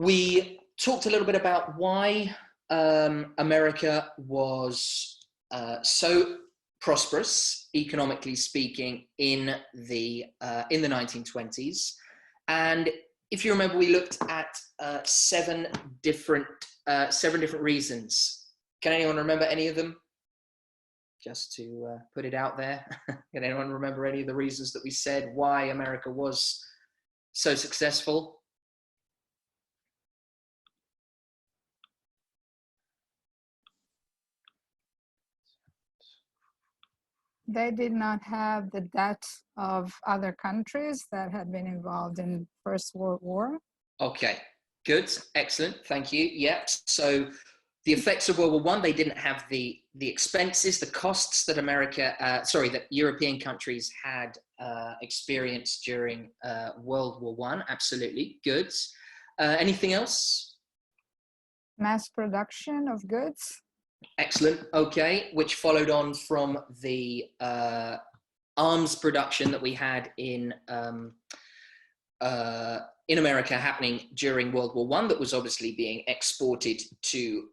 We talked a little bit about why America was so prosperous, economically speaking, in the 1920s. And if you remember, we looked at seven different reasons. Can anyone remember any of them? Just to put it out there. Can anyone remember any of the reasons that we said why America was so successful? They did not have the debt of other countries that had been involved in First World War. Okay, good, excellent, thank you. Yep, so the effects of World War One, they didn't have the expenses, the costs that that European countries had experienced during World War One. Absolutely, good. Anything else? Mass production of goods. Excellent. Okay, which followed on from the arms production that we had in America happening during World War One, that was obviously being exported to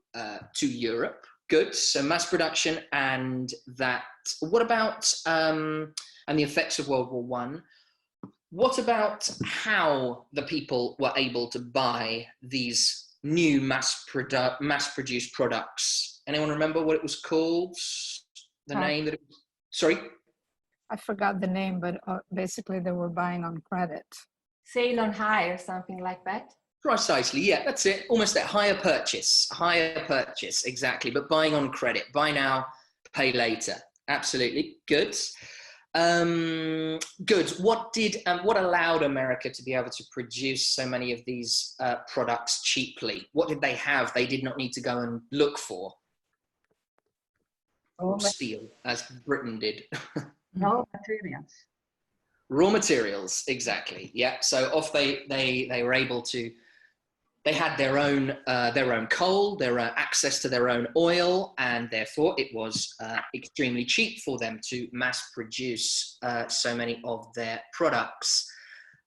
Europe. Good. So mass production, and that. What about and the effects of World War One? What about how the people were able to buy these new mass-produced products? Anyone remember what it was called? The name that it was? Sorry? I forgot the name, but basically they were buying on credit. Sale on hire, something like that. Precisely, yeah, that's it. Almost that hire purchase, exactly. But buying on credit, buy now, pay later. Absolutely, good. Good. What allowed America to be able to produce so many of these products cheaply? What did they have they did not need to go and look for? Or steal, as Britain did. Raw materials. Raw materials, exactly. Yeah. So off they were able to. They had their own coal, their access to their own oil, and therefore it was extremely cheap for them to mass produce so many of their products.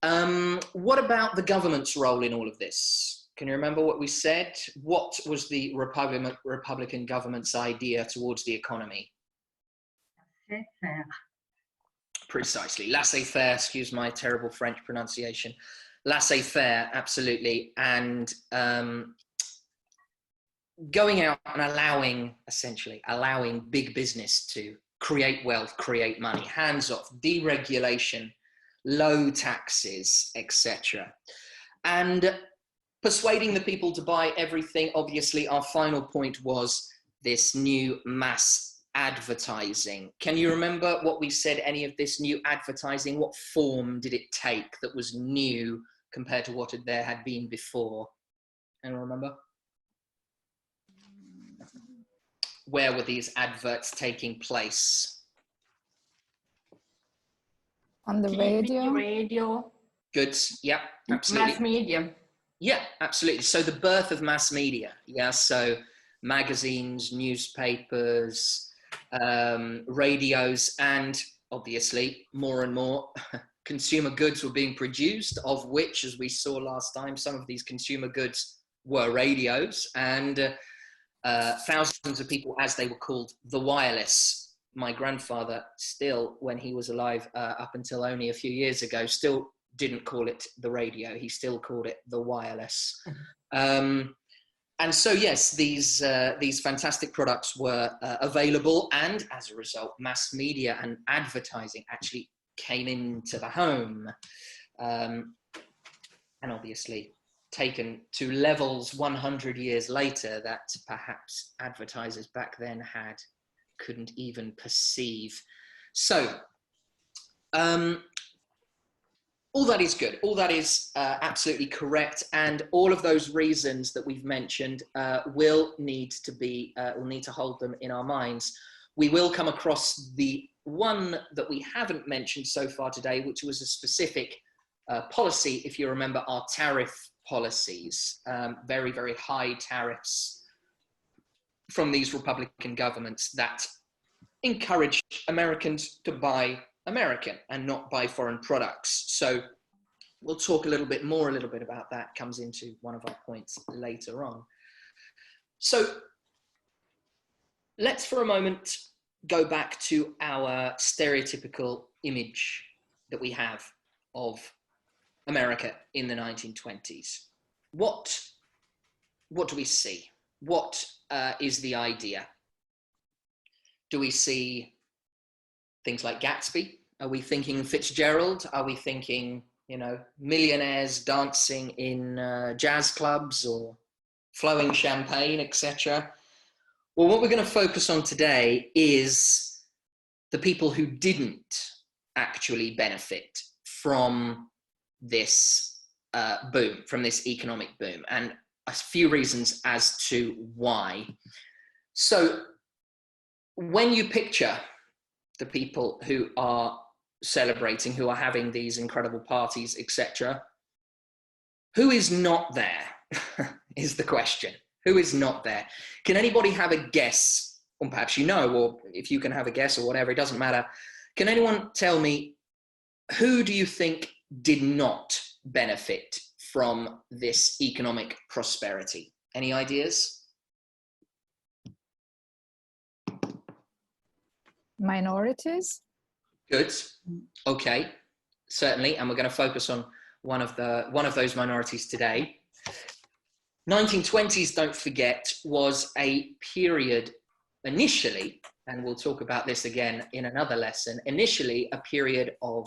What about the government's role in all of this? Can you remember what we said? What was the Republican government's idea towards the economy? Laissez-faire. Precisely. Laissez-faire, excuse my terrible French pronunciation. Laissez-faire, absolutely. And going out and essentially allowing big business to create wealth, create money, hands off, deregulation, low taxes, etc. And persuading the people to buy everything. Obviously, our final point was this new mass advertising. Can you remember what we said, any of this new advertising? What form did it take that was new compared to what there had been before? Anyone remember? Where were these adverts taking place? On the TV, radio. radio. Good. Yeah, absolutely. Mass media. Yeah, absolutely. So the birth of mass media. Yeah, so magazines, newspapers, radios, and obviously more and more consumer goods were being produced, of which, as we saw last time, some of these consumer goods were radios, and thousands of people, as they were called, the wireless. My grandfather still, when he was alive up until only a few years ago, still didn't call it the radio. He still called it the wireless. And so, yes, these fantastic products were available, and as a result, mass media and advertising actually came into the home, and obviously taken to levels 100 years later that perhaps advertisers back then couldn't even perceive. So, all that is good. All that is absolutely correct, and all of those reasons that we've mentioned will need to hold them in our minds. We will come across the one that we haven't mentioned so far today, which was a specific policy. If you remember, our tariff policies, very, very high tariffs from these Republican governments that encouraged Americans to buy American and not buy foreign products. So we'll talk a little bit about that, comes into one of our points later on. So let's for a moment go back to our stereotypical image that we have of America in the 1920s. What do we see? What is the idea? Do we see things like Gatsby? Are we thinking Fitzgerald? Are we thinking, you know, millionaires dancing in jazz clubs or flowing champagne, etc.? Well, what we're going to focus on today is the people who didn't actually benefit from this boom, from this economic boom, and a few reasons as to why. So when you picture the people who are celebrating, who are having these incredible parties, etc., who is not there is the question. Who is not there? Can anybody have a guess? Or perhaps you know, or if you can have a guess or whatever, it doesn't matter. Can anyone tell me, who do you think did not benefit from this economic prosperity? Any ideas? Minorities. Good. Okay, certainly, and we're going to focus on one of those minorities today. 1920s, don't forget, was a period initially, and we'll talk about this again in another lesson, initially a period of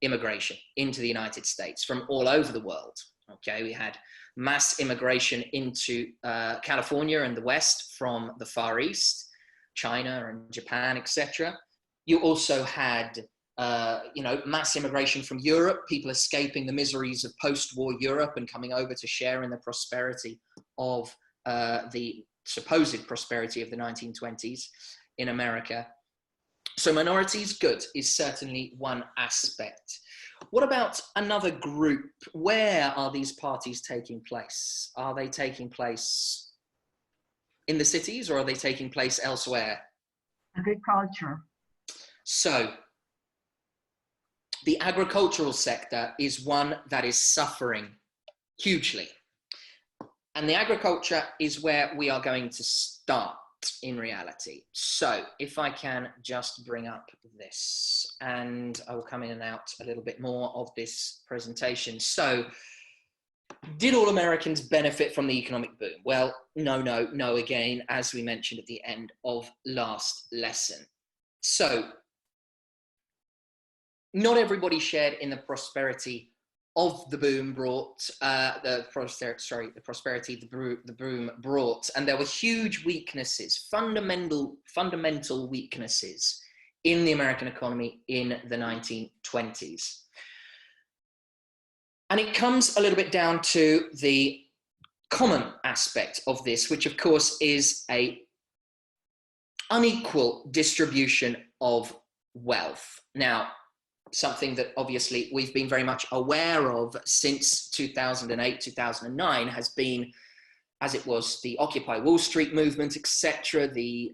immigration into the United States from all over the world. Okay, we had mass immigration into California and the West from the Far East, China and Japan, etc. You also had mass immigration from Europe, people escaping the miseries of post-war Europe and coming over to share in the prosperity of the supposed prosperity of the 1920s in America. So minorities, good, is certainly one aspect. What about another group? Where are these parties taking place? Are they taking place in the cities, or are they taking place elsewhere? Agriculture. So the agricultural sector is one that is suffering hugely. And the agriculture is where we are going to start in reality. So if I can just bring up this, and I will come in and out a little bit more of this presentation. So did all Americans benefit from the economic boom? Well, no, again, as we mentioned at the end of last lesson. So not everybody shared in the prosperity of the boom brought, the prosperity the boom brought. And there were huge weaknesses, fundamental weaknesses in the American economy in the 1920s. And it comes a little bit down to the common aspect of this, which of course is a unequal distribution of wealth. Now, something that obviously we've been very much aware of since 2008, 2009 has been, as it was, the Occupy Wall Street movement, etc. The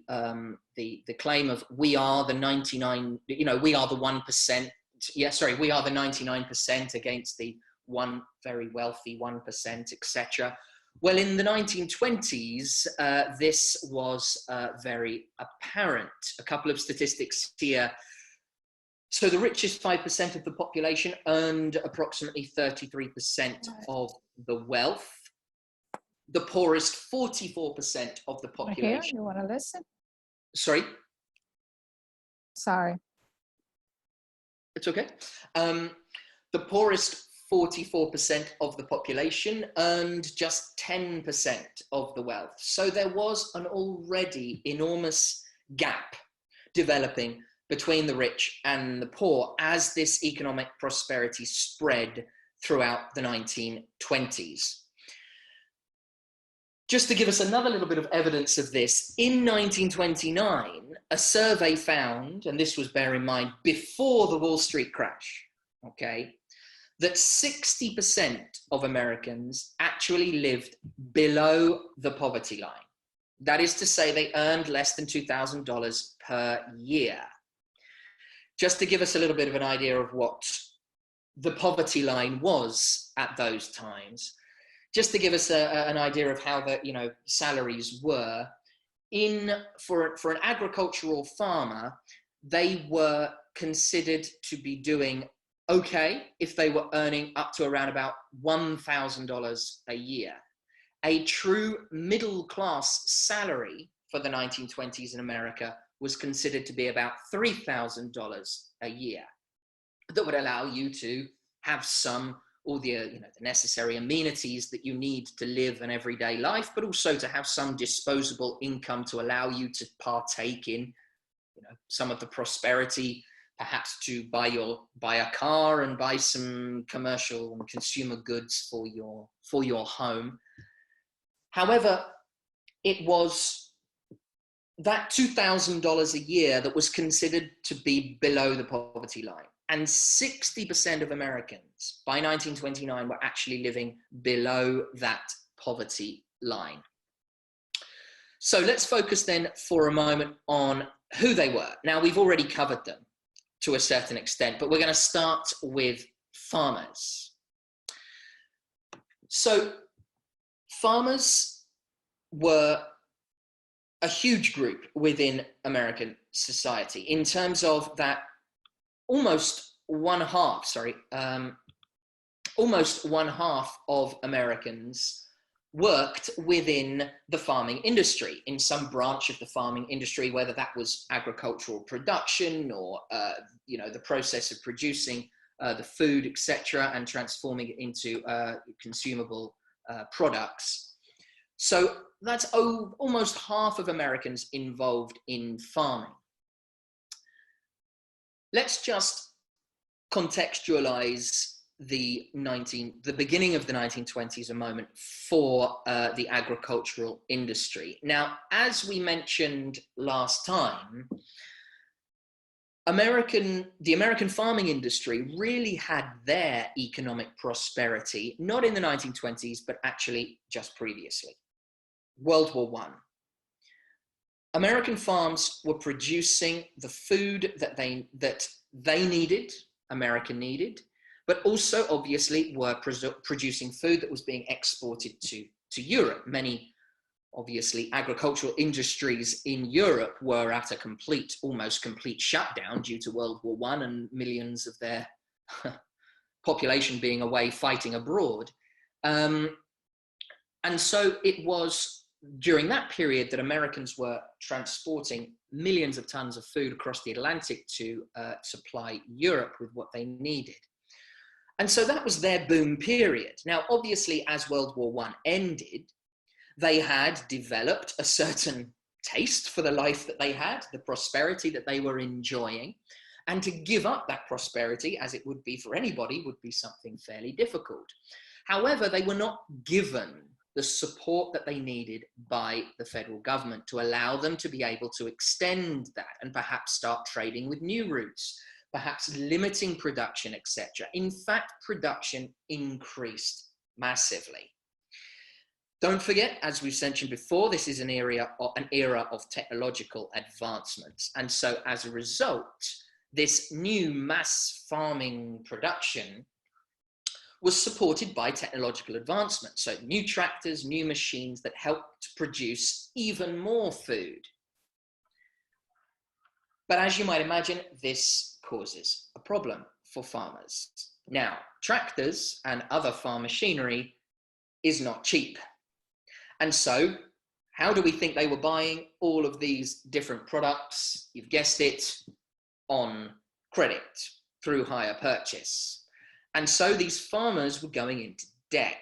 claim of we are the 99, we are the 1%. Yeah, sorry, we are the 99% against the one very wealthy 1%, etc. Well, in the 1920s, this was very apparent. A couple of statistics here. So the richest 5% of the population earned approximately 33% of the wealth. The poorest 44% of the population. Here, you want to listen? Sorry? Sorry. It's okay. The poorest 44% of the population earned just 10% of the wealth. So there was an already enormous gap developing between the rich and the poor as this economic prosperity spread throughout the 1920s. Just to give us another little bit of evidence of this, in 1929, a survey found, and this was, bear in mind, before the Wall Street crash, okay, that 60% of Americans actually lived below the poverty line. That is to say, they earned less than $2,000 per year. Just to give us a little bit of an idea of what the poverty line was at those times. Just to give us an idea of how the salaries were, for an agricultural farmer, they were considered to be doing okay if they were earning up to around about $1,000 a year. A true middle class salary for the 1920s in America was considered to be about $3,000 a year. That would allow you to have all the necessary amenities that you need to live an everyday life, but also to have some disposable income to allow you to partake in some of the prosperity, perhaps to buy a car and buy some commercial and consumer goods for your home. However, it was that $2,000 a year that was considered to be below the poverty line. And 60% of Americans by 1929 were actually living below that poverty line. So let's focus then for a moment on who they were. Now, we've already covered them to a certain extent, but we're going to start with farmers. So farmers were a huge group within American society in terms of that almost one half of Americans worked within the farming industry, in some branch of the farming industry, whether that was agricultural production or the process of producing the food, etc., and transforming it into consumable products. So that's almost half of Americans involved in farming. Let's just contextualize the beginning of the 1920s a moment for the agricultural industry. Now, as we mentioned last time, the American farming industry really had their economic prosperity, not in the 1920s, but actually just previously. World War I. American farms were producing the food that they needed, America needed, but also obviously were producing food that was being exported to Europe. Many, obviously, agricultural industries in Europe were at a almost complete shutdown due to World War I and millions of their population being away fighting abroad. And so it was during that period that Americans were transporting millions of tons of food across the Atlantic to supply Europe with what they needed. And so that was their boom period. Now, obviously, as World War I ended, they had developed a certain taste for the life that they had, the prosperity that they were enjoying, and to give up that prosperity, as it would be for anybody, would be something fairly difficult. However, they were not given the support that they needed by the federal government to allow them to be able to extend that and perhaps start trading with new routes, perhaps limiting production, etc. In fact, production increased massively. Don't forget, as we've mentioned before, this is an era of technological advancements. And so as a result, this new mass farming production was supported by technological advancement. So new tractors, new machines that helped produce even more food. But as you might imagine, this causes a problem for farmers. Now, tractors and other farm machinery is not cheap. And so how do we think they were buying all of these different products? You've guessed it, on credit through hire purchase. And so these farmers were going into debt.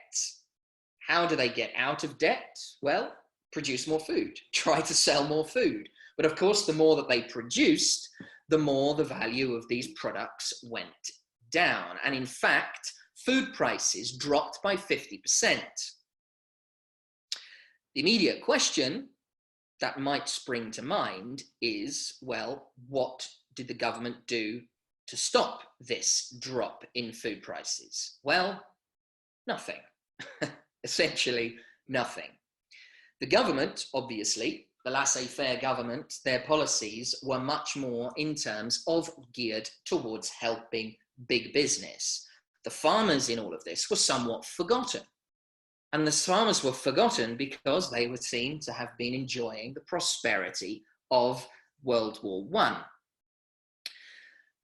How do they get out of debt? Well, produce more food, try to sell more food. But of course, the more that they produced, the more the value of these products went down. And in fact, food prices dropped by 50%. The immediate question that might spring to mind is, well, what did the government do to stop this drop in food prices? Well, nothing. Essentially nothing. The government, obviously, the laissez-faire government, their policies were much more in terms of geared towards helping big business. the farmers in all of this were somewhat forgotten. And the farmers were forgotten because they were seen to have been enjoying the prosperity of World War I.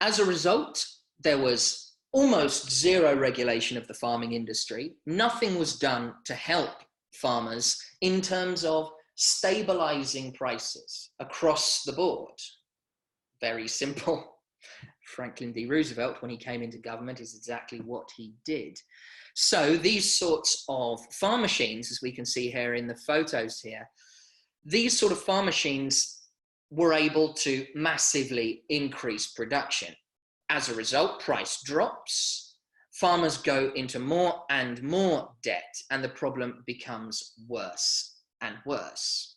As a result, there was almost zero regulation of the farming industry. Nothing was done to help farmers in terms of stabilizing prices across the board. Very simple. Franklin D. Roosevelt, when he came into government, is exactly what he did. So these sorts of farm machines, as we can see here in the photos here, these sort of farm machines were able to massively increase production. As a result, price drops, farmers go into more and more debt, and the problem becomes worse and worse.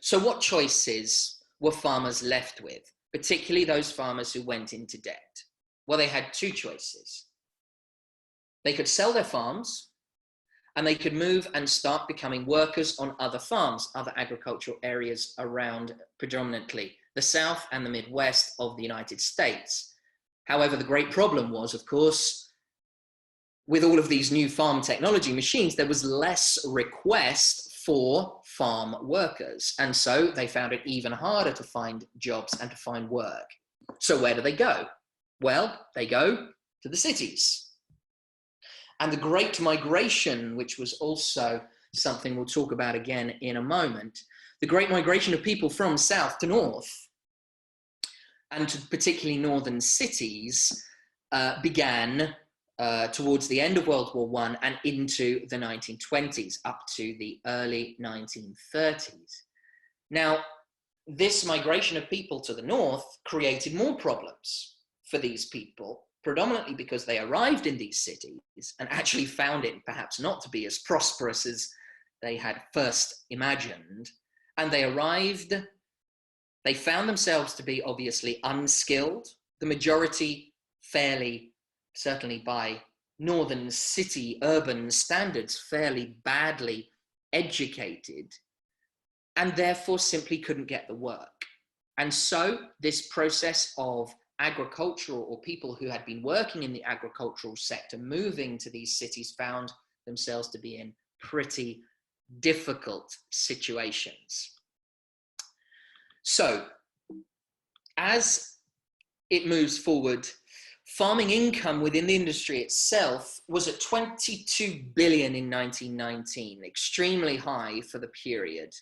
So what choices were farmers left with, particularly those farmers who went into debt? Well, they had two choices. They could sell their farms, and they could move and start becoming workers on other farms, other agricultural areas around predominantly the South and the Midwest of the United States. However, the great problem was, of course, with all of these new farm technology machines, there was less request for farm workers. And so they found it even harder to find jobs and to find work. So where do they go? Well, they go to the cities. And the Great Migration, which was also something we'll talk about again in a moment, the Great Migration of people from south to north, and to particularly northern cities, began towards the end of World War I and into the 1920s, up to the early 1930s. Now, this migration of people to the north created more problems for these people, predominantly because they arrived in these cities and actually found it perhaps not to be as prosperous as they had first imagined. And they arrived, they found themselves to be obviously unskilled, the majority fairly, certainly by northern city urban standards, fairly badly educated, and therefore simply couldn't get the work. And so this process of agricultural, or people who had been working in the agricultural sector moving to these cities, found themselves to be in pretty difficult situations. So as it moves forward, farming income within the industry itself was at 22 billion in 1919, extremely high for the period.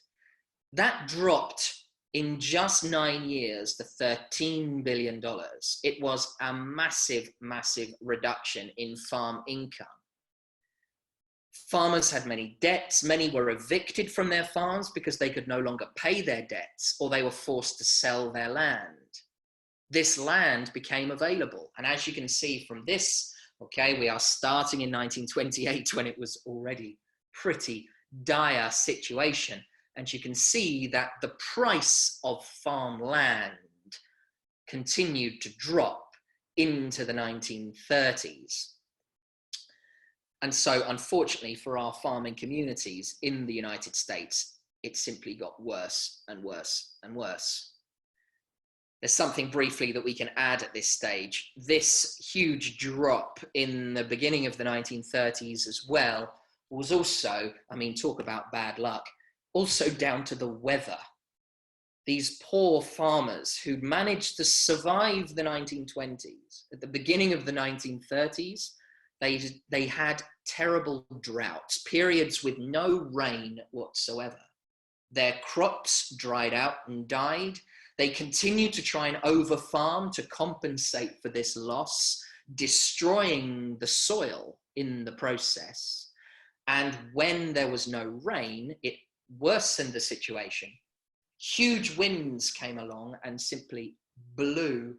That dropped in just 9 years to $13 billion. It was a massive, massive reduction in farm income. Farmers had many debts. Many were evicted from their farms because they could no longer pay their debts, or they were forced to sell their land. This land became available. And as you can see from this, okay, we are starting in 1928 when it was already pretty dire situation. And you can see that the price of farmland continued to drop into the 1930s. And so, unfortunately, for our farming communities in the United States, it simply got worse and worse and worse. There's something briefly that we can add at this stage. This huge drop in the beginning of the 1930s as well was also, I mean, talk about bad luck, also down to the weather. These poor farmers who managed to survive the 1920s, at the beginning of the 1930s, they had terrible droughts, periods with no rain whatsoever. Their crops dried out and died. They continued to try and over-farm to compensate for this loss, destroying the soil in the process. And when there was no rain, it worsened the situation. Huge winds came along and simply blew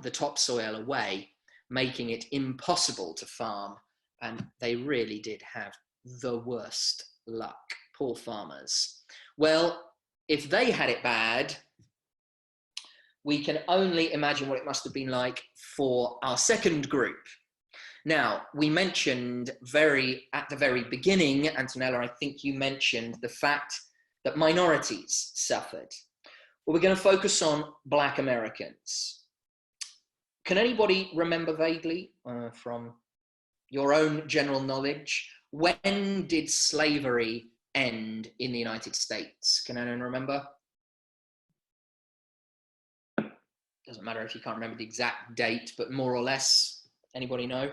the topsoil away, making it impossible to farm. And they really did have the worst luck, poor farmers. Well, if they had it bad, we can only imagine what it must have been like for our second group. Now, we mentioned at the very beginning, Antonella, I think you mentioned the fact that minorities suffered. Well, we're going to focus on Black Americans. can anybody remember vaguely from your own general knowledge, when did slavery end in the United States? Can anyone remember? Doesn't matter if you can't remember the exact date, but more or less, anybody know?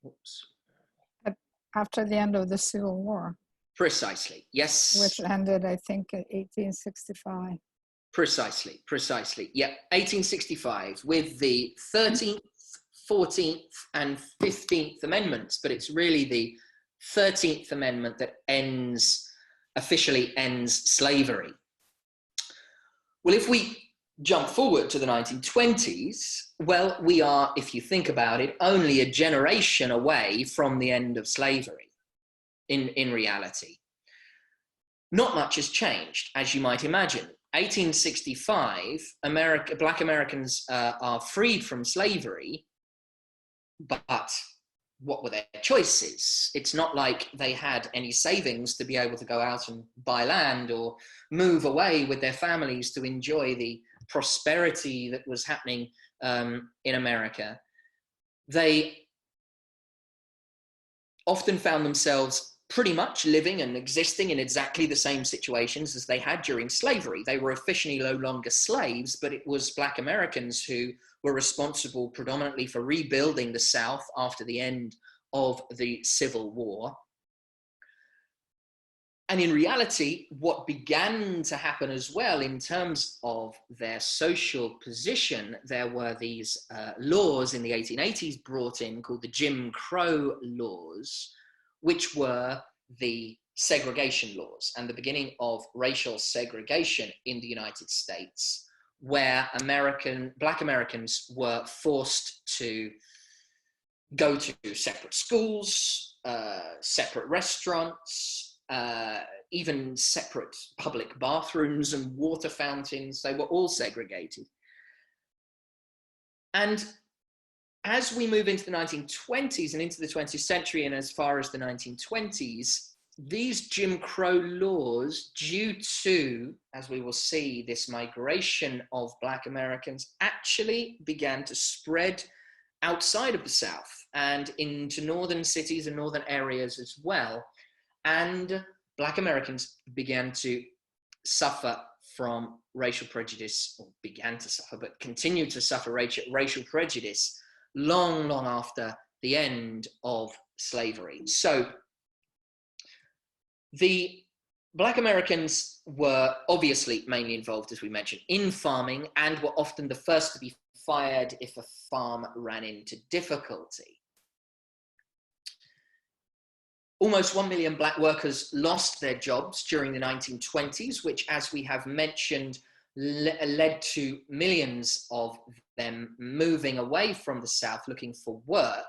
Oops. After the end of the Civil War. Precisely, yes. Which ended, I think, in 1865. Precisely, precisely. Yeah, 1865 with the 13th, 14th and 15th Amendments, but it's really the 13th Amendment that officially ends slavery. Well, if we jump forward to the 1920s, well, we are, if you think about it, only a generation away from the end of slavery in reality. Not much has changed, as you might imagine. 1865, Black Americans are freed from slavery, but what were their choices? It's not like they had any savings to be able to go out and buy land or move away with their families to enjoy the prosperity that was happening in America. They often found themselves pretty much living and existing in exactly the same situations as they had during slavery. They were officially no longer slaves, but it was Black Americans who were responsible predominantly for rebuilding the South after the end of the Civil War. And in reality, what began to happen as well in terms of their social position, there were these laws in the 1880s brought in called the Jim Crow laws, which were the segregation laws and the beginning of racial segregation in the United States, where Black Americans were forced to go to separate schools, separate restaurants, even separate public bathrooms and water fountains. They were all segregated. And as we move into the 1920s and into the 20th century, and as far as the 1920s, these Jim Crow laws, due to, as we will see, this migration of Black Americans, actually began to spread outside of the South and into northern cities and northern areas as well. And Black Americans began to suffer from racial prejudice, or began to suffer, but continued to suffer racial prejudice long after the end of slavery. So the Black Americans were obviously mainly involved, as we mentioned, in farming, and were often the first to be fired if a farm ran into difficulty. Almost 1 million Black workers lost their jobs during the 1920s, which, as we have mentioned, led to millions of them moving away from the South, looking for work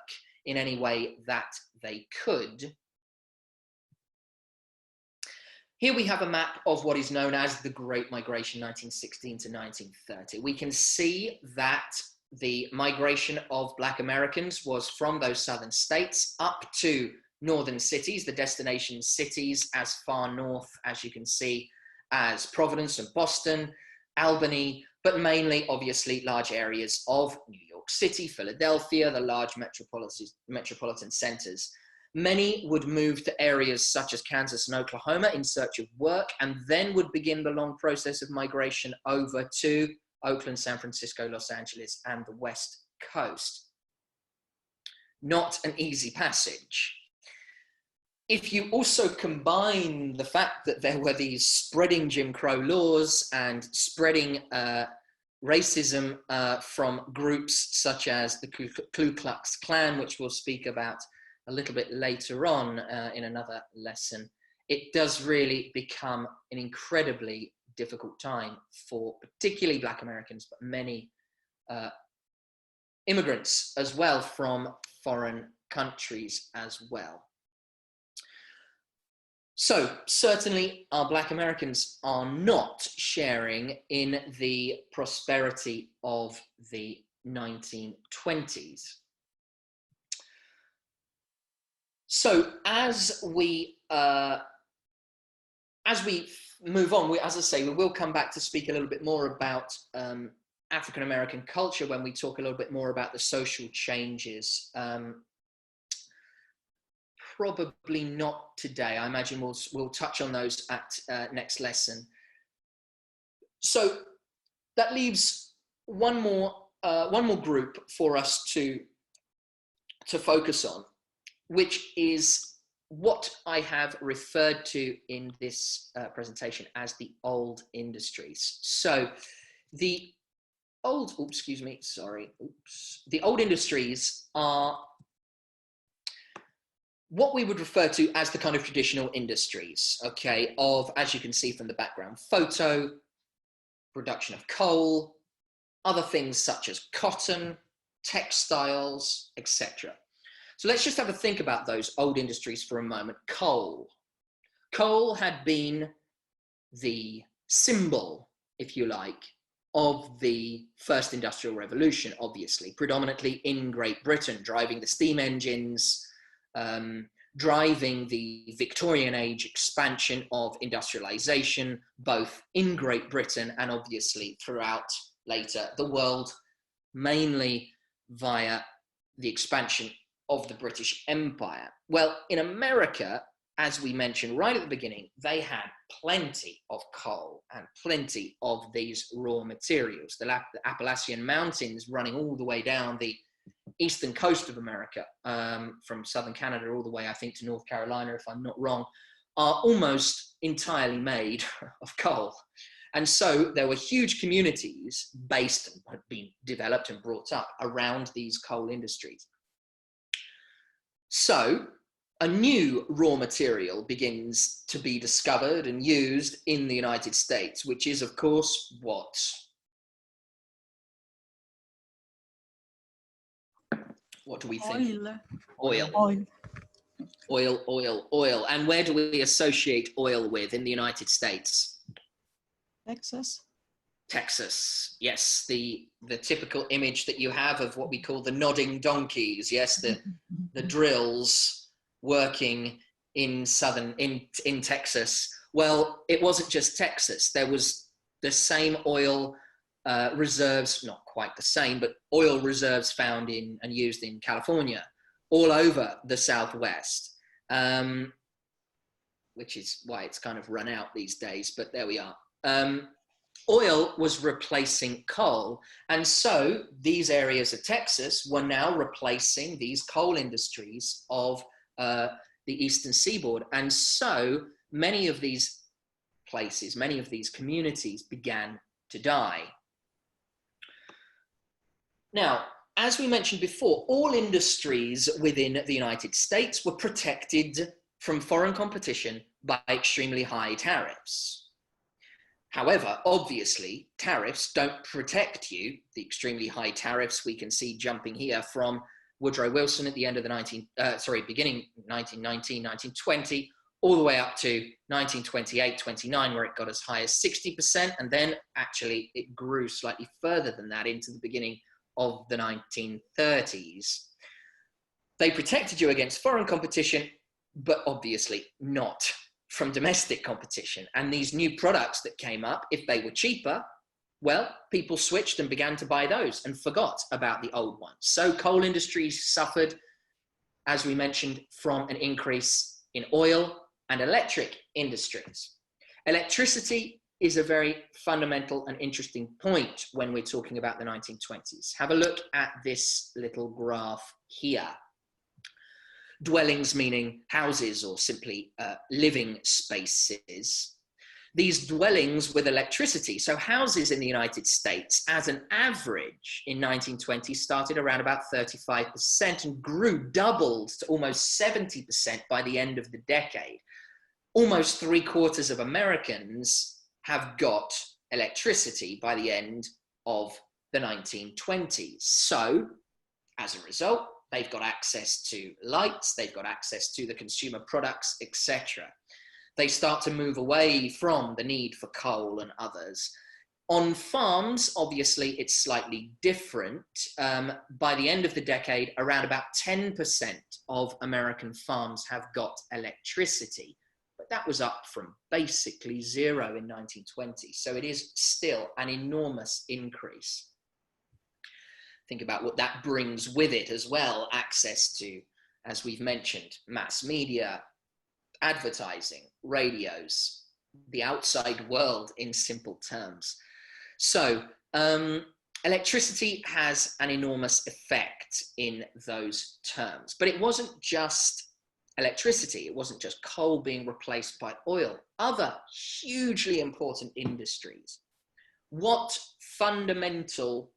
in any way that they could. Here we have a map of what is known as the Great Migration, 1916 to 1930. We can see that the migration of Black Americans was from those southern states up to northern cities, the destination cities as far north as you can see as Providence and Boston, Albany, but mainly obviously large areas of New York City, Philadelphia, the large metropolitan centers. Many would move to areas such as Kansas and Oklahoma in search of work, and then would begin the long process of migration over to Oakland, San Francisco, Los Angeles, and the West Coast. Not an easy passage. If you also combine the fact that there were these spreading Jim Crow laws and spreading racism from groups such as the Ku Klux Klan, which we'll speak about a little bit later on in another lesson, it does really become an incredibly difficult time for particularly Black Americans, but many immigrants as well from foreign countries as well. So certainly our Black Americans are not sharing in the prosperity of the 1920s. So as we as we move on, as I say, we will come back to speak a little bit more about African-American culture when we talk a little bit more about the social changes. Probably not today. I imagine we'll touch on those at next lesson. So that leaves one more group for us to focus on, which is what I have referred to in this presentation as the old industries. So the old industries are what we would refer to as the kind of traditional industries, okay, of, as you can see from the background, photo, production of coal, other things such as cotton, textiles, etc. So let's just have a think about those old industries for a moment. Coal. Coal had been the symbol, if you like, of the first industrial revolution, obviously, predominantly in Great Britain, driving the steam engines, driving the Victorian age expansion of industrialization, both in Great Britain and obviously throughout later the world, mainly via the expansion of the British Empire. Well, in America, as we mentioned right at the beginning, they had plenty of coal and plenty of these raw materials. The Appalachian Mountains running all the way down the eastern coast of America, from southern Canada all the way, I think, to North Carolina, if I'm not wrong, are almost entirely made of coal. And so there were huge communities based, had been developed and brought up around these coal industries. So a new raw material begins to be discovered and used in the United States, which is, of course, what? What do we think? Oil. Oil. Oil, oil, oil. And where do we associate oil with in the United States? Texas. Texas, yes, the typical image that you have of what we call the nodding donkeys, yes, the drills working in Texas. Well, it wasn't just Texas. There was the same oil reserves, not quite the same, but oil reserves found in and used in California, all over the Southwest, which is why it's kind of run out these days, but there we are. Oil was replacing coal, and so these areas of Texas were now replacing these coal industries of the eastern seaboard, and so many of these places, many of these communities began to die. Now, as we mentioned before, all industries within the United States were protected from foreign competition by extremely high tariffs. However, obviously, tariffs don't protect you. The extremely high tariffs we can see jumping here from Woodrow Wilson at the end of the beginning 1919, 1920, all the way up to 1928, 29, where it got as high as 60%. And then actually it grew slightly further than that into the beginning of the 1930s. They protected you against foreign competition, but obviously not from domestic competition. And these new products that came up, if they were cheaper, well, people switched and began to buy those and forgot about the old ones. So coal industries suffered, as we mentioned, from an increase in oil and electric industries. Electricity is a very fundamental and interesting point when we're talking about the 1920s. Have a look at this little graph here. Dwellings meaning houses or simply living spaces. These dwellings with electricity, so houses in the United States as an average in 1920 started around about 35% and doubled to almost 70% by the end of the decade. Almost 3/4 of Americans have got electricity by the end of the 1920s. So as a result, they've got access to lights, they've got access to the consumer products, etc. They start to move away from the need for coal and others. On farms, obviously, it's slightly different. By the end of the decade, around about 10% of American farms have got electricity. But but that was up from basically zero in 1920. So it is still an enormous increase. Think about what that brings with it as well. Access to, as we've mentioned, mass media, advertising, radios, the outside world in simple terms. So electricity has an enormous effect in those terms, but it wasn't just electricity. It wasn't just coal being replaced by oil. Other hugely important industries. What fundamental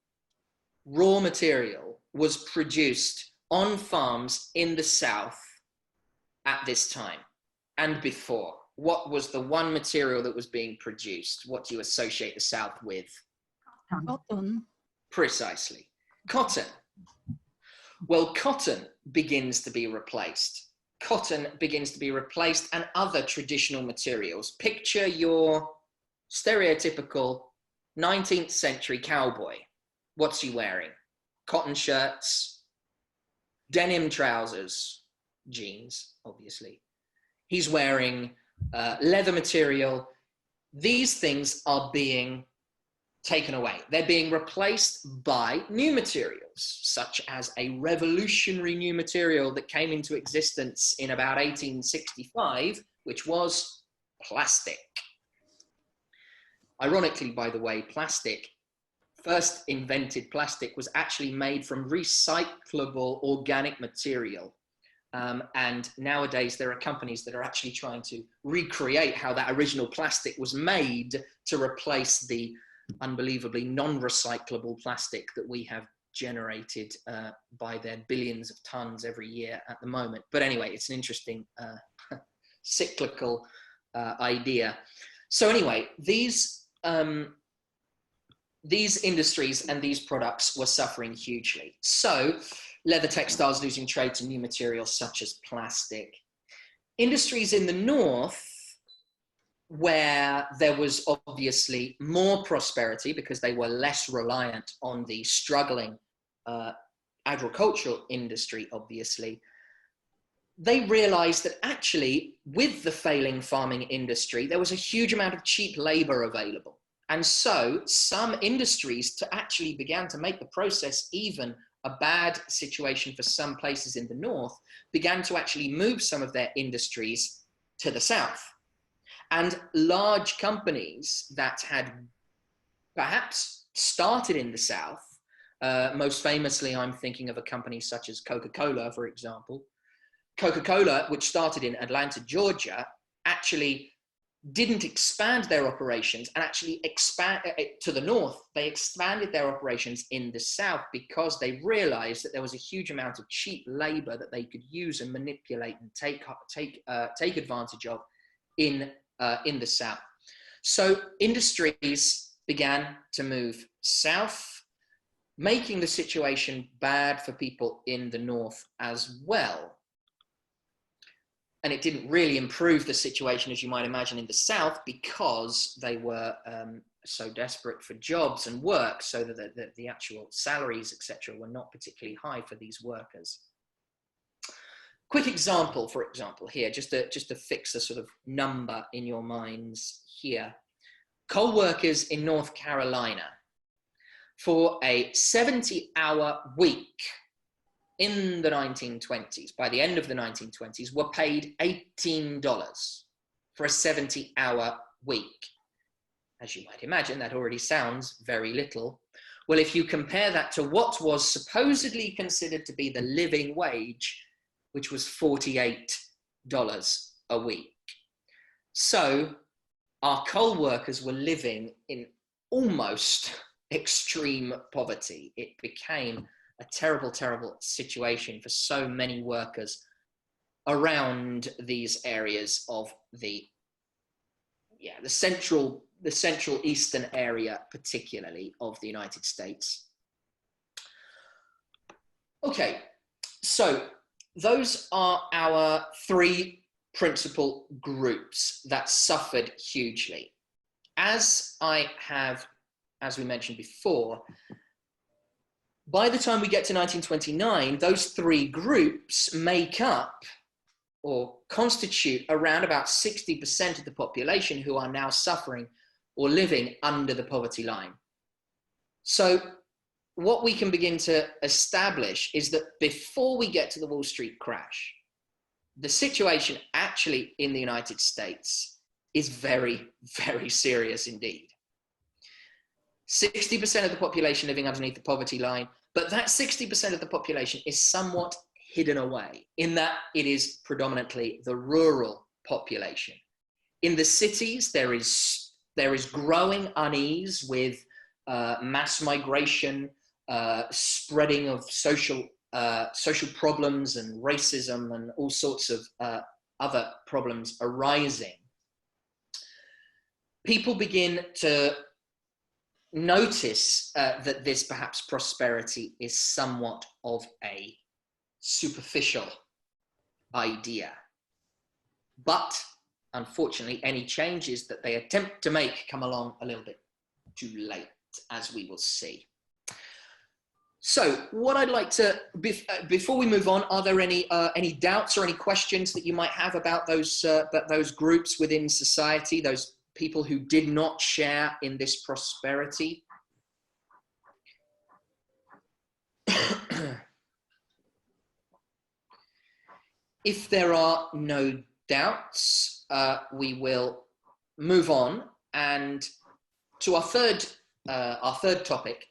raw material was produced on farms in the South at this time and before? What was the one material that was being produced? What do you associate the South with? Cotton. Precisely. Cotton. Well, cotton begins to be replaced. Cotton begins to be replaced and other traditional materials. Picture your stereotypical 19th century cowboy. What's he wearing? Cotton shirts, denim trousers, jeans, obviously. He's wearing leather material. These things are being taken away. They're being replaced by new materials, such as a revolutionary new material that came into existence in about 1865, which was plastic. Ironically, by the way, first invented plastic was actually made from recyclable organic material. And nowadays there are companies that are actually trying to recreate how that original plastic was made to replace the unbelievably non-recyclable plastic that we have generated by their billions of tons every year at the moment. But anyway, it's an interesting cyclical idea. So anyway, these industries and these products were suffering hugely. So leather textiles losing trade to new materials such as plastic. Industries in the North, where there was obviously more prosperity because they were less reliant on the struggling agricultural industry, obviously, they realized that actually with the failing farming industry, there was a huge amount of cheap labor available. And so some industries actually began to make the process even a bad situation for some places in the North, began to actually move some of their industries to the South. And large companies that had perhaps started in the South, most famously, I'm thinking of a company such as Coca-Cola, for example. Coca-Cola, which started in Atlanta, Georgia, actually didn't expand their operations and actually expand to the North. They expanded their operations in the South because they realized that there was a huge amount of cheap labor that they could use and manipulate and take advantage of in the South. So industries began to move south, making the situation bad for people in the North as well. And it didn't really improve the situation, as you might imagine, in the South because they were so desperate for jobs and work, so that the actual salaries, etc., were not particularly high for these workers. Quick example, for example, here, just to fix a sort of number in your minds here. Coal workers in North Carolina, for a 70-hour week in the 1920s, by the end of the 1920s, were paid $18 for a 70-hour week. As you might imagine, that already sounds very little. Well, if you compare that to what was supposedly considered to be the living wage, which was $48 a week. So our coal workers were living in almost extreme poverty. It became a terrible, terrible situation for so many workers around these areas of the central eastern area, particularly of the United States. Okay, so those are our three principal groups that suffered hugely. As we mentioned before, by the time we get to 1929, those three groups make up or constitute around about 60% of the population who are now suffering or living under the poverty line. So what we can begin to establish is that before we get to the Wall Street crash, the situation actually in the United States is very, very serious indeed. 60% of the population living underneath the poverty line, but that 60% of the population is somewhat hidden away in that it is predominantly the rural population. In the cities, there is growing unease with mass migration, spreading of social problems and racism and all sorts of other problems arising. People begin to notice that this perhaps prosperity is somewhat of a superficial idea. But unfortunately, any changes that they attempt to make come along a little bit too late, as we will see. So what I'd like to, before we move on, are there any doubts or any questions that you might have about those groups within society, those people who did not share in this prosperity? If there are no doubts, we will move on and to our third topic,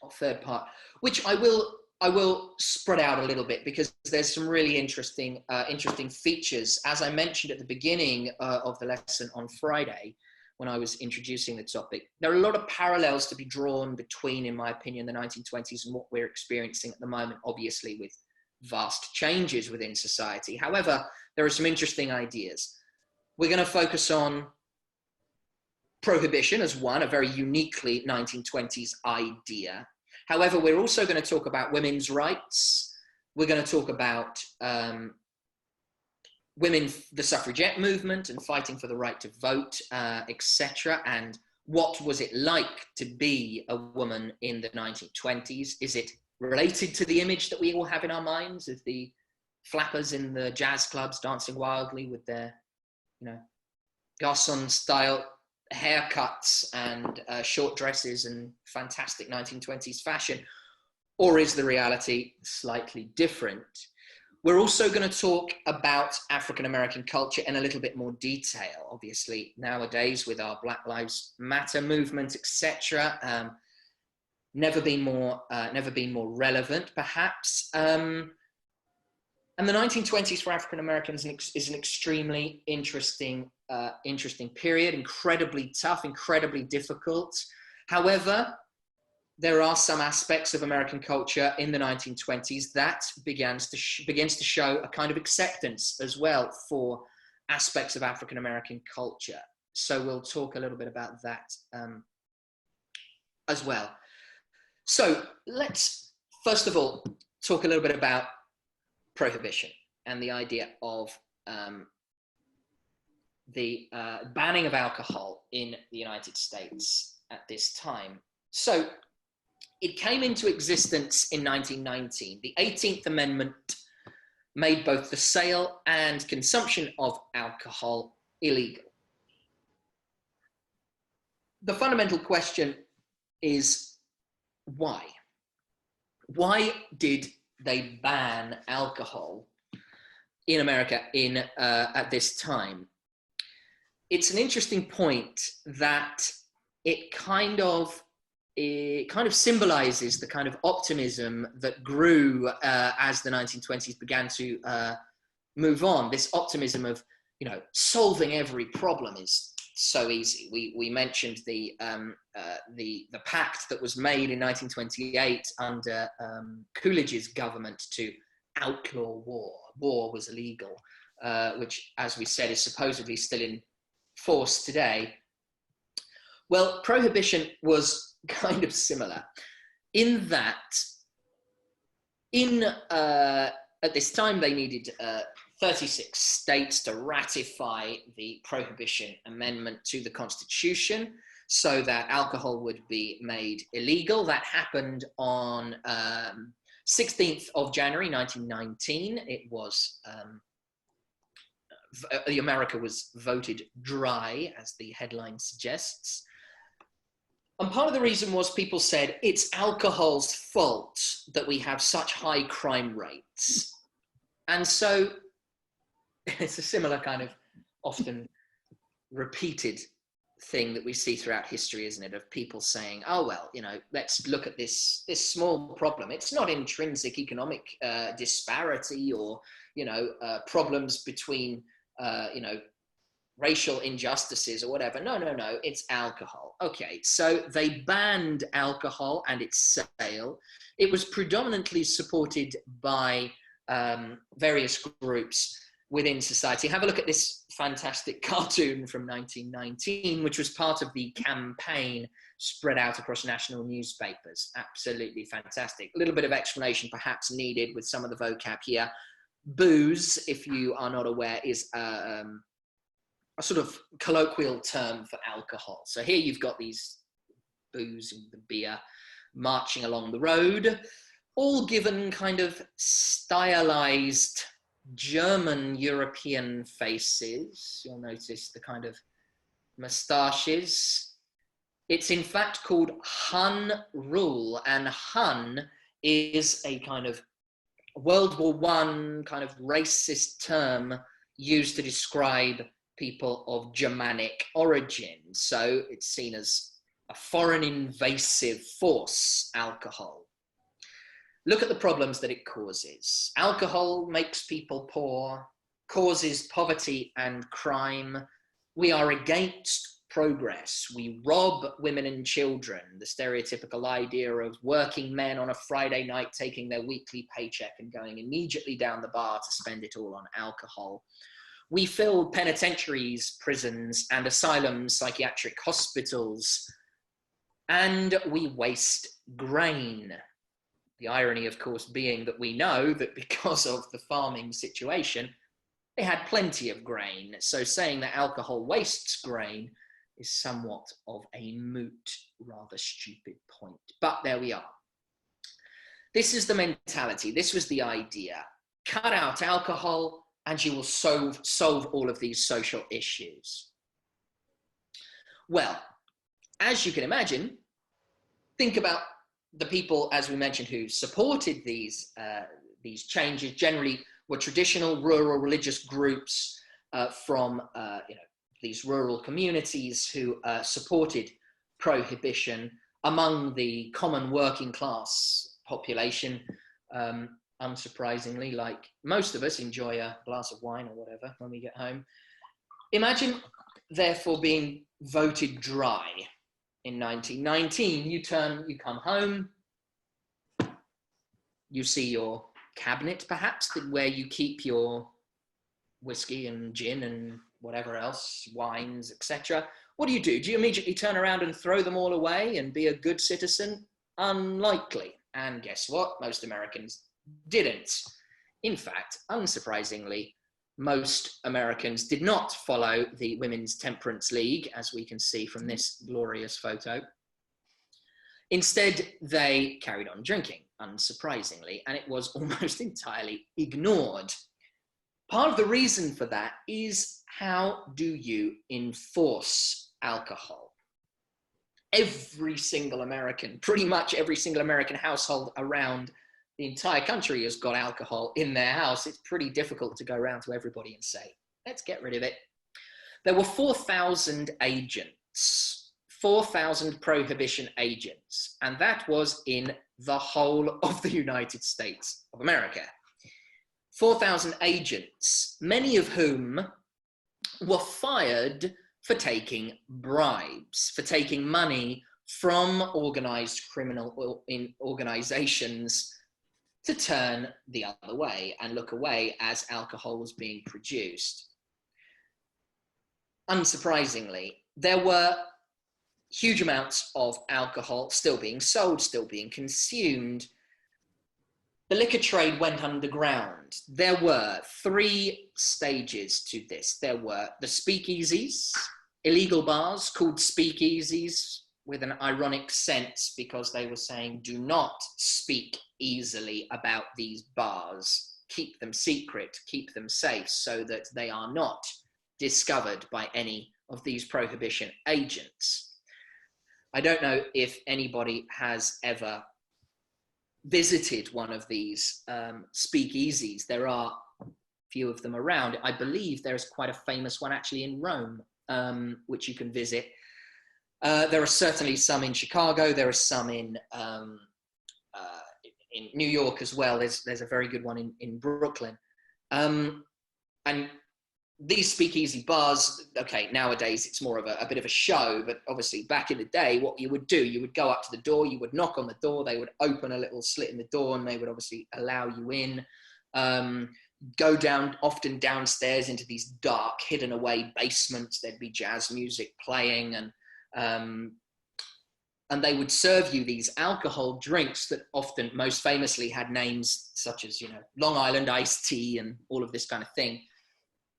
our third part, which I will spread out a little bit because there's some really interesting features. As I mentioned at the beginning of the lesson on Friday, when I was introducing the topic, there are a lot of parallels to be drawn between, in my opinion, the 1920s and what we're experiencing at the moment, obviously with vast changes within society. However, there are some interesting ideas. We're going to focus on prohibition as one, a very uniquely 1920s idea. However, we're also going to talk about women's rights. We're going to talk about women, the suffragette movement and fighting for the right to vote, etc. And what was it like to be a woman in the 1920s? Is it related to the image that we all have in our minds of the flappers in the jazz clubs dancing wildly with their, garçon style haircuts and short dresses and fantastic 1920s fashion? Or is the reality slightly different? We're also going to talk about African-American culture in a little bit more detail. Obviously, nowadays with our Black Lives Matter movement, etc., never been more relevant, perhaps. And the 1920s for African Americans is an extremely interesting period, incredibly tough, incredibly difficult. However, there are some aspects of American culture in the 1920s that begins to show a kind of acceptance as well for aspects of African American culture. So we'll talk a little bit about that as well. So let's first of all talk a little bit about prohibition and the idea of the banning of alcohol in the United States at this time. So it came into existence in 1919. The 18th Amendment made both the sale and consumption of alcohol illegal. The fundamental question is why? Why did they ban alcohol in America at this time? It's an interesting point that it kind of symbolizes the kind of optimism that grew as the 1920s began to move on. This optimism of, solving every problem is so easy. We mentioned the pact that was made in 1928 under Coolidge's government to outlaw war. War was illegal, which, as we said, is supposedly still in force today. Well, prohibition was kind of similar in that at this time they needed 36 states to ratify the Prohibition Amendment to the Constitution so that alcohol would be made illegal. That happened on 16th of January 1919. It was America was voted dry, as the headline suggests. And part of the reason was people said it's alcohol's fault that we have such high crime rates. And so it's a similar kind of often repeated thing that we see throughout history, isn't it? Of people saying, oh, well, you know, let's look at this small problem. It's not intrinsic economic disparity or, you know, problems between, you know, racial injustices or whatever. No, it's alcohol. Okay, so they banned alcohol and its sale. It was predominantly supported by various groups within society. Have a look at this fantastic cartoon from 1919, which was part of the campaign spread out across national newspapers. Absolutely fantastic. A little bit of explanation perhaps needed with some of the vocab here. Booze, if you are not aware, is a sort of colloquial term for alcohol. So here you've got these booze and the beer marching along the road, all given kind of stylized German European faces. You'll notice the kind of moustaches. It's in fact called Hun rule, and Hun is a kind of World War I kind of racist term used to describe people of Germanic origin. So it's seen as a foreign invasive force, alcohol. Look at the problems that it causes. Alcohol makes people poor, causes poverty and crime. We are against progress. We rob women and children. The stereotypical idea of working men on a Friday night taking their weekly paycheck and going immediately down the bar to spend it all on alcohol. We fill penitentiaries, prisons, and asylums, psychiatric hospitals, and we waste grain. The irony, of course, being that we know that because of the farming situation, they had plenty of grain. So saying that alcohol wastes grain is somewhat of a moot, rather stupid point. But there we are. This is the mentality. This was the idea. Cut out alcohol and you will solve all of these social issues. Well, as you can imagine, think about the people, as we mentioned, who supported these changes. Generally were traditional rural religious groups from you know, these rural communities who supported prohibition. Among the common working class population, unsurprisingly, like most of us, enjoy a glass of wine or whatever when we get home. Imagine, therefore, being voted dry. In 1919, you come home, you see your cabinet, perhaps, where you keep your whiskey and gin and whatever else, wines, etc. What do? Do you immediately turn around and throw them all away and be a good citizen? Unlikely. And guess what? Most Americans didn't. In fact, unsurprisingly, most Americans did not follow the Women's Temperance League, as we can see from this glorious photo. Instead, they carried on drinking, unsurprisingly, and it was almost entirely ignored. Part of the reason for that is, how do you enforce alcohol? Every single American, pretty much every single American household around the entire country has got alcohol in their house. It's pretty difficult to go around to everybody and say, let's get rid of it. There were 4,000 agents, 4,000 prohibition agents, and that was in the whole of the United States of America. 4,000 agents, many of whom were fired for taking bribes, for taking money from organized criminal organizations to turn the other way and look away as alcohol was being produced. Unsurprisingly, there were huge amounts of alcohol still being sold, still being consumed. The liquor trade went underground. There were 3 stages to this. There were the speakeasies, illegal bars called speakeasies, with an ironic sense because they were saying, do not speak easily about these bars. keep them secret, keep them safe, so that they are not discovered by any of these prohibition agents. I don't know if anybody has ever visited one of these speakeasies. There are a few of them around. I believe there is quite a famous one actually in Rome, which you can visit. There are certainly some in Chicago. There are some in New York as well. There's a very good one in Brooklyn. And these speakeasy bars, okay, nowadays it's more of a bit of a show, but obviously back in the day, what you would do, you would go up to the door, you would knock on the door, they would open a little slit in the door and they would obviously allow you in. Go down, often downstairs into these dark, hidden away basements. There'd be jazz music playing, and they would serve you these alcohol drinks that often, most famously, had names such as, Long Island iced tea and all of this kind of thing,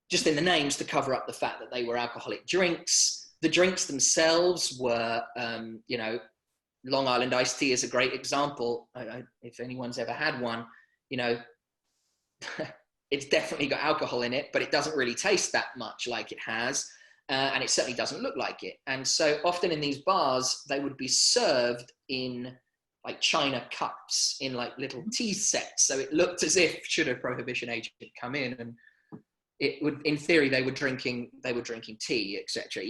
just in the names to cover up the fact that they were alcoholic drinks. The drinks themselves were, Long Island iced tea is a great example. If anyone's ever had one, it's definitely got alcohol in it, but it doesn't really taste that much like it has. And it certainly doesn't look like it. And so often in these bars, they would be served in like china cups, in like little tea sets. So it looked as if, should a prohibition agent come in, and it would, in theory, they were drinking tea, etc.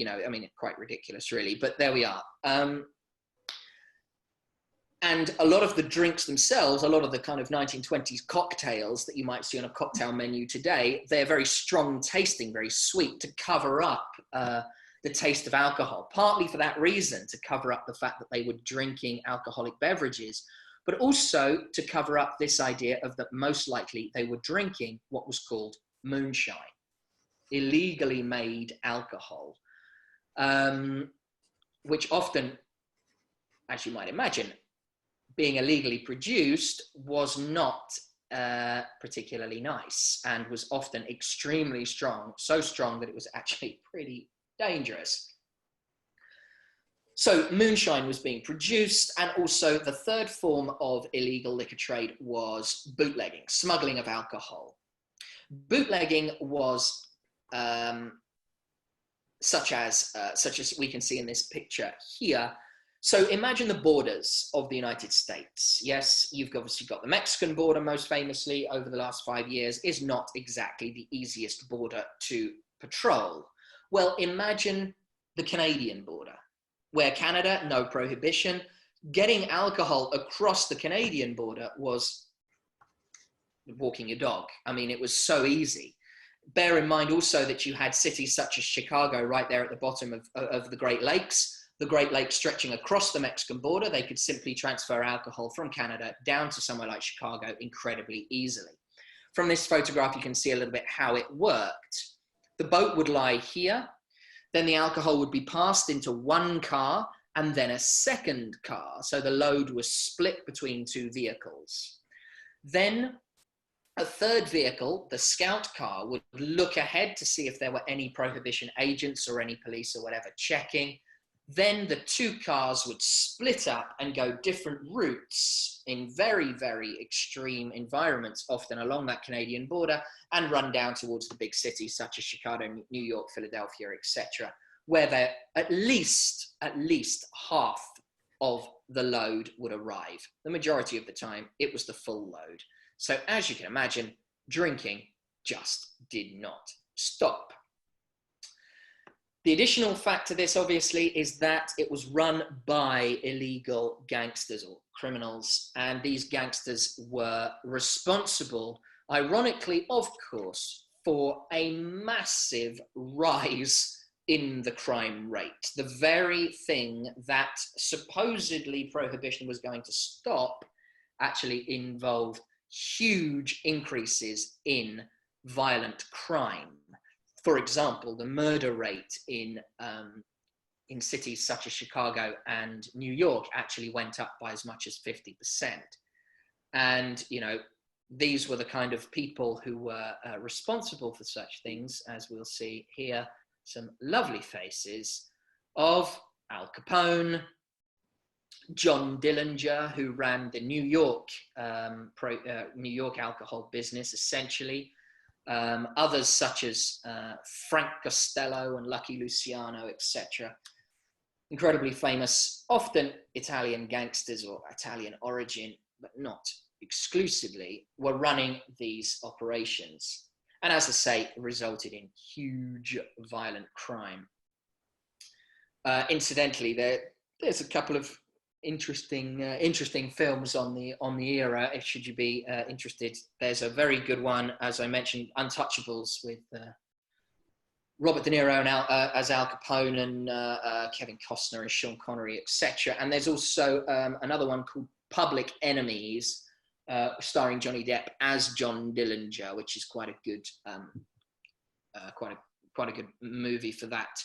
Quite ridiculous, really. But there we are. And a lot of the drinks themselves, a lot of the kind of 1920s cocktails that you might see on a cocktail menu today, they're very strong tasting, very sweet, to cover up the taste of alcohol, partly for that reason, to cover up the fact that they were drinking alcoholic beverages, but also to cover up this idea of that most likely they were drinking what was called moonshine, illegally made alcohol, which often, as you might imagine, being illegally produced, was not particularly nice, and was often extremely strong, so strong that it was actually pretty dangerous. So moonshine was being produced, and also the third form of illegal liquor trade was bootlegging, smuggling of alcohol. Bootlegging was such as we can see in this picture here. So imagine the borders of the United States. Yes, you've obviously got the Mexican border, most famously, over the last 5 years, is not exactly the easiest border to patrol. Well, imagine the Canadian border, where Canada, no prohibition. Getting alcohol across the Canadian border was walking your dog. It was so easy. Bear in mind also that you had cities such as Chicago right there at the bottom of the Great Lakes. The Great Lakes stretching across the Mexican border, they could simply transfer alcohol from Canada down to somewhere like Chicago incredibly easily. From this photograph, you can see a little bit how it worked. The boat would lie here, then the alcohol would be passed into one car and then a second car. So the load was split between two vehicles. Then a third vehicle, the scout car, would look ahead to see if there were any prohibition agents or any police or whatever checking. Then the two cars would split up and go different routes in very, very extreme environments, often along that Canadian border, and run down towards the big cities such as Chicago, New York, Philadelphia, etc., where there at least half of the load would arrive. The majority of the time, it was the full load. So as you can imagine, drinking just did not stop. The additional fact to this, obviously, is that it was run by illegal gangsters or criminals, and these gangsters were responsible, ironically, of course, for a massive rise in the crime rate. The very thing that supposedly prohibition was going to stop actually involved huge increases in violent crime. For example, the murder rate in cities such as Chicago and New York actually went up by as much as 50%. And, these were the kind of people who were responsible for such things, as we'll see here, some lovely faces of Al Capone, John Dillinger, who ran the New York New York alcohol business, essentially. Others such as Frank Costello and Lucky Luciano, etc. Incredibly famous, often Italian gangsters or Italian origin, but not exclusively, were running these operations. And as I say, resulted in huge violent crime. Incidentally, there's a couple of interesting films on the era. If should you be interested, there's a very good one, as I mentioned, Untouchables, with Robert De Niro and as Al Capone, and Kevin Costner as Sean Connery, etc. And there's also another one called Public Enemies, starring Johnny Depp as John Dillinger, which is quite a good quite a good movie for that.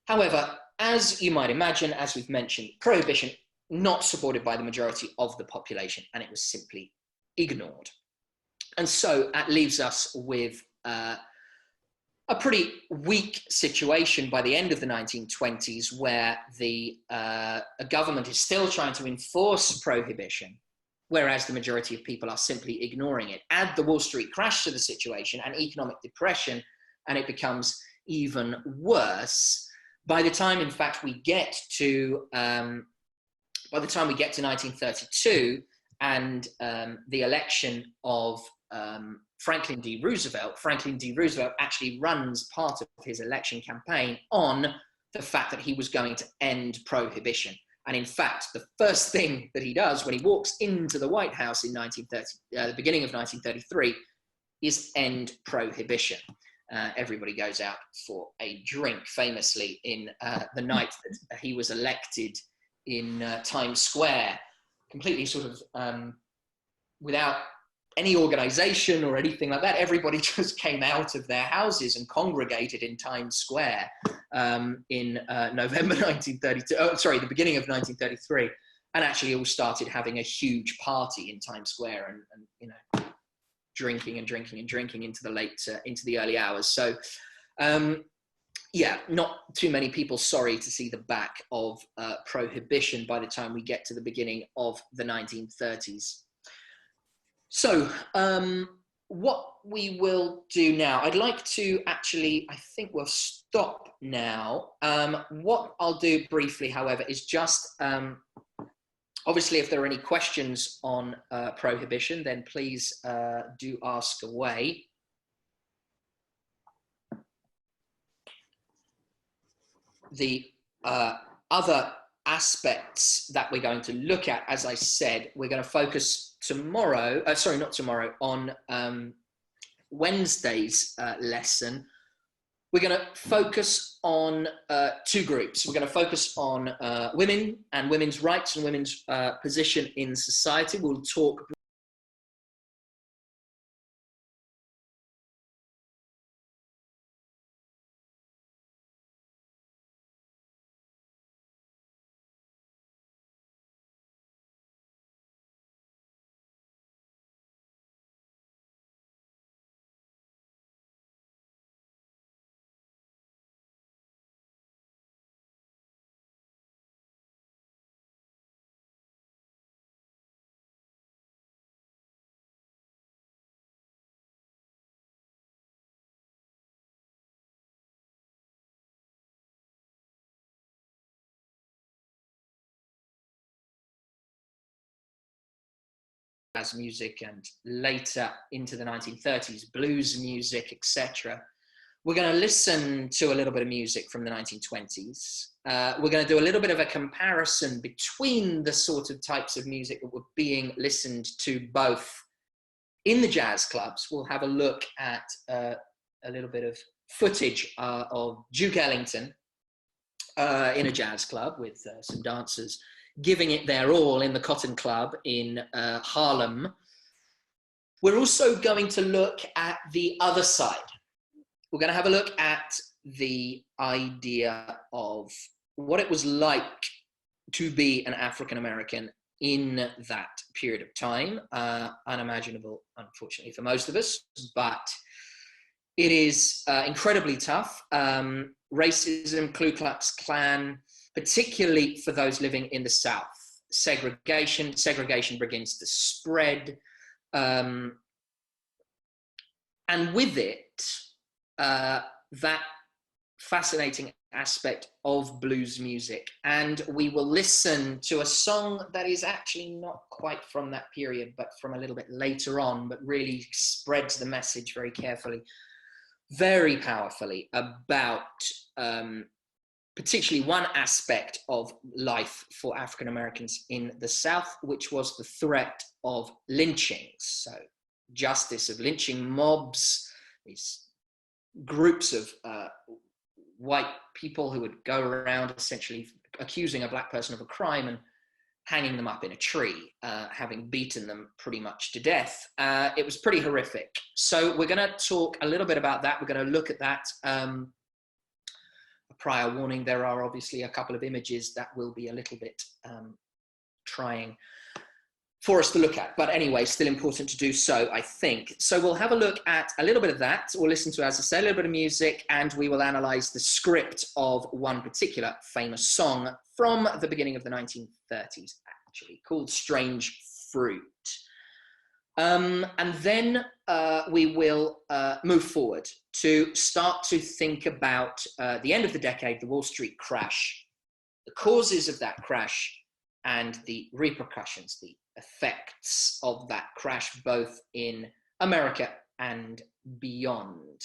However, as you might imagine, as we've mentioned, prohibition not supported by the majority of the population, and it was simply ignored. And so that leaves us with a pretty weak situation by the end of the 1920s, where the government is still trying to enforce prohibition, whereas the majority of people are simply ignoring it. Add the Wall Street crash to the situation and economic depression, and it becomes even worse. By the time, in fact, we get to 1932 and the election of Franklin D. Roosevelt actually runs part of his election campaign on the fact that he was going to end prohibition. And in fact, the first thing that he does when he walks into the White House in the beginning of 1933 is end prohibition. Everybody goes out for a drink, famously, in the night that he was elected in Times Square, completely sort of without any organization or anything like that. Everybody just came out of their houses and congregated in Times Square in November 1932, the beginning of 1933, and actually all started having a huge party in Times Square and you know, drinking into the early hours. So yeah, not too many people sorry to see the back of prohibition by the time we get to the beginning of the 1930s. So what we will do now, I'd like to actually, I think we'll stop now. What I'll do briefly, however, is just obviously, if there are any questions on prohibition, then please do ask away. The other aspects that we're going to look at, as I said, we're going to focus tomorrow, on Wednesday's lesson. We're going to focus on two groups. We're going to focus on women and women's rights and women's position in society. We'll talk jazz music, and later into the 1930s, blues music, etc. We're going to listen to a little bit of music from the 1920s. We're going to do a little bit of a comparison between the sort of types of music that were being listened to both in the jazz clubs. We'll have a look at a little bit of footage of Duke Ellington in a jazz club with some dancers giving it their all in the Cotton Club in Harlem. We're also going to look at the other side. We're going to have a look at the idea of what it was like to be an African American in that period of time. Unimaginable, unfortunately, for most of us, but it is incredibly tough. Racism, Ku Klux Klan, particularly for those living in the South. Segregation begins to spread. And with it, that fascinating aspect of blues music. And we will listen to a song that is actually not quite from that period, but from a little bit later on, but really spreads the message very carefully, very powerfully about particularly one aspect of life for African Americans in the South, which was the threat of lynchings. So justice of lynching mobs, these groups of white people who would go around essentially accusing a black person of a crime and hanging them up in a tree, having beaten them pretty much to death. It was pretty horrific. So we're going to talk a little bit about that. We're going to look at that. A prior warning, there are obviously a couple of images that will be a little bit trying for us to look at, but anyway, still important to do so, I think. So we'll have a look at a little bit of that. We'll listen to, as I say, a little bit of music, and we will analyze the script of one particular famous song from the beginning of the 1930s, actually, called Strange Fruit. And then we will move forward to start to think about the end of the decade, the Wall Street crash, the causes of that crash, and the repercussions, the effects of that crash, both in America and beyond.